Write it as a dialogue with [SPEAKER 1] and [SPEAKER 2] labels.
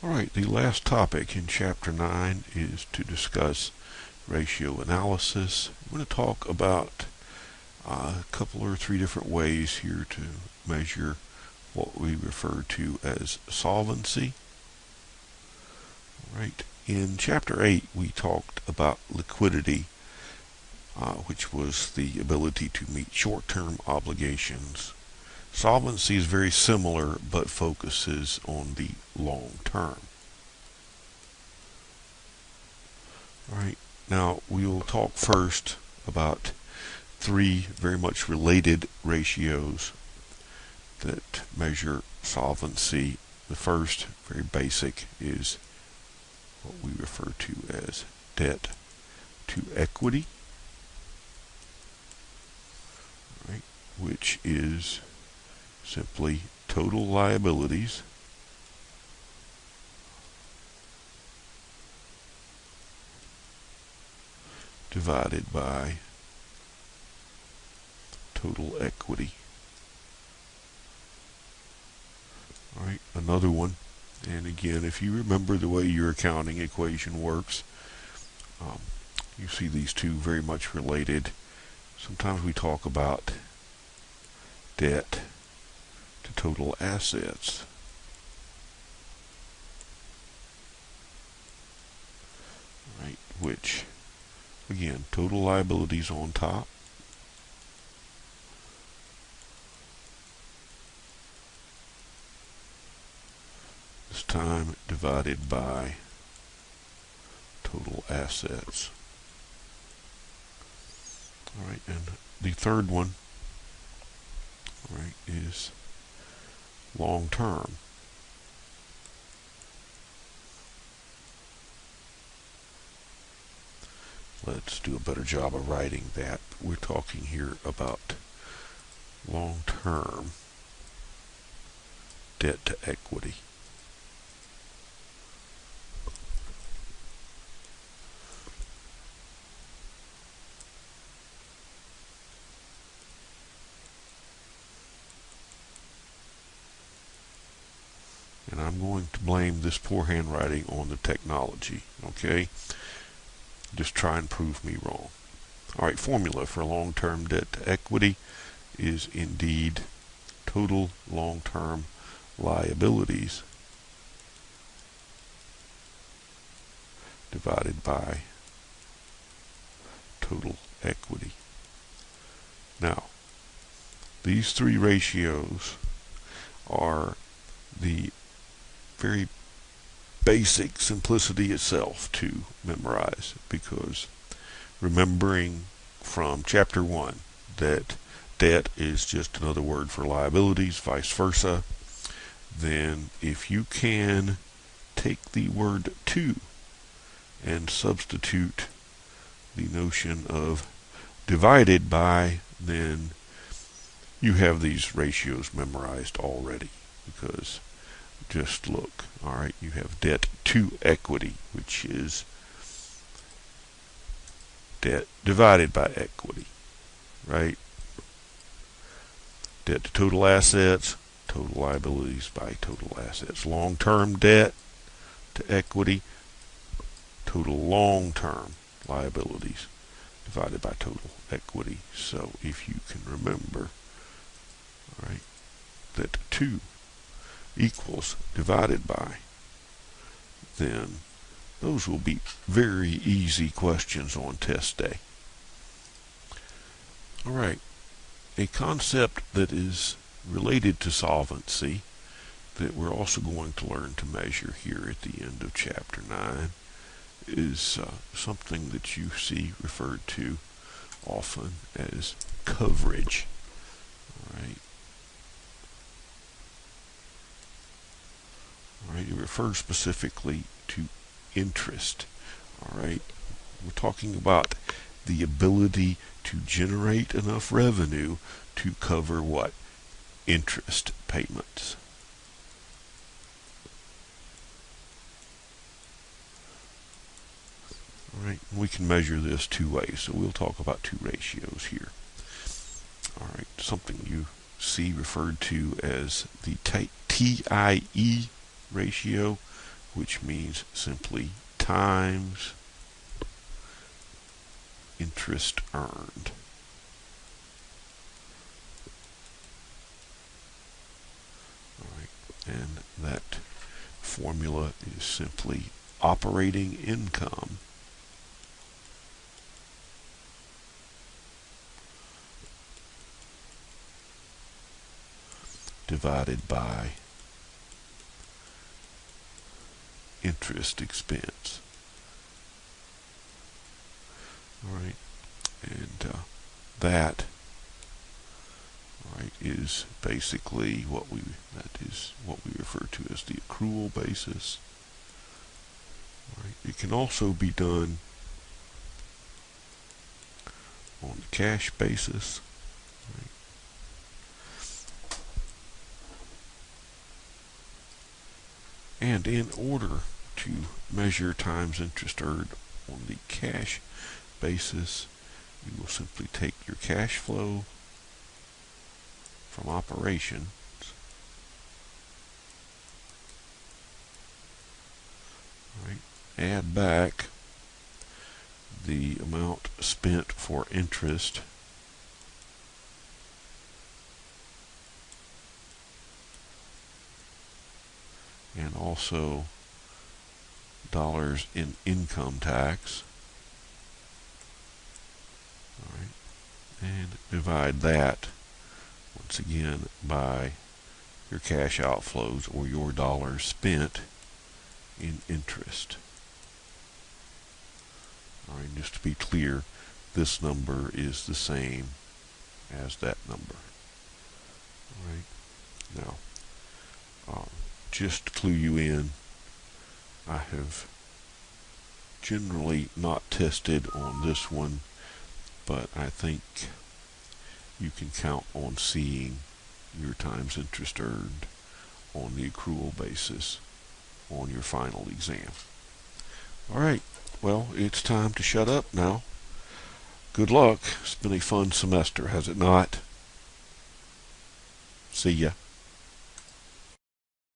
[SPEAKER 1] Alright, the last topic in Chapter 9 is to discuss ratio analysis. I'm going to talk about a couple or three different ways here to measure what we refer to as solvency. Alright, in Chapter 8 we talked about liquidity, which was the ability to meet short-term obligations. Solvency is very similar but focuses on the long term. Alright, now we'll talk first about three very much related ratios that measure solvency. The first, very basic, is what we refer to as debt to equity, right, which is simply total liabilities divided by total equity. All right, another one, and again, if you remember the way your accounting equation works, you see these two very much related. Sometimes we talk about debt to total assets. Right, which, again, total liabilities on top, this time divided by total assets. All right, and the third one, all right, is long term. Let's do a better job of writing that. We're talking here about long term debt to equity. And I'm going to blame this poor handwriting on the technology, okay? Just try and prove me wrong. All right, formula for long-term debt to equity is indeed total long-term liabilities divided by total equity. Now, these three ratios are the very basic simplicity itself to memorize, because remembering from Chapter 1 that debt is just another word for liabilities, vice versa, then if you can take the word to and substitute the notion of divided by, then you have these ratios memorized already, because just look, all right, you have debt to equity, which is debt divided by equity, right? Debt to total assets, total liabilities by total assets. Long-term debt to equity, total long-term liabilities divided by total equity. So if you can remember, all right, that 2 equals divided by, then those will be very easy questions on test day. All right, a concept that is related to solvency that we're also going to learn to measure here at the end of Chapter 9 is something that you see referred to often as coverage. All right. All right, it refers specifically to interest. All right, we're talking about the ability to generate enough revenue to cover what? Interest payments. All right, we can measure this two ways, so we'll talk about two ratios here. All right, something you see referred to as the TIE ratio, which means simply times interest earned. All right, and that formula is simply operating income divided by interest expense. All right, and that is basically what we refer to as the accrual basis. All right, it can also be done on the cash basis. Right. And in order to measure times interest earned on the cash basis, you will simply take your cash flow from operations add back the amount spent for interest and also dollars in income tax. All right, and divide that once again by your cash outflows or your dollars spent in interest. All right, just to be clear, this number is the same as that number. All right, now just to clue you in, I have generally not tested on this one, but I think you can count on seeing your times interest earned on the accrual basis on your final exam. All right, well, it's time to shut up now. Good luck. It's been a fun semester, has it not? See ya.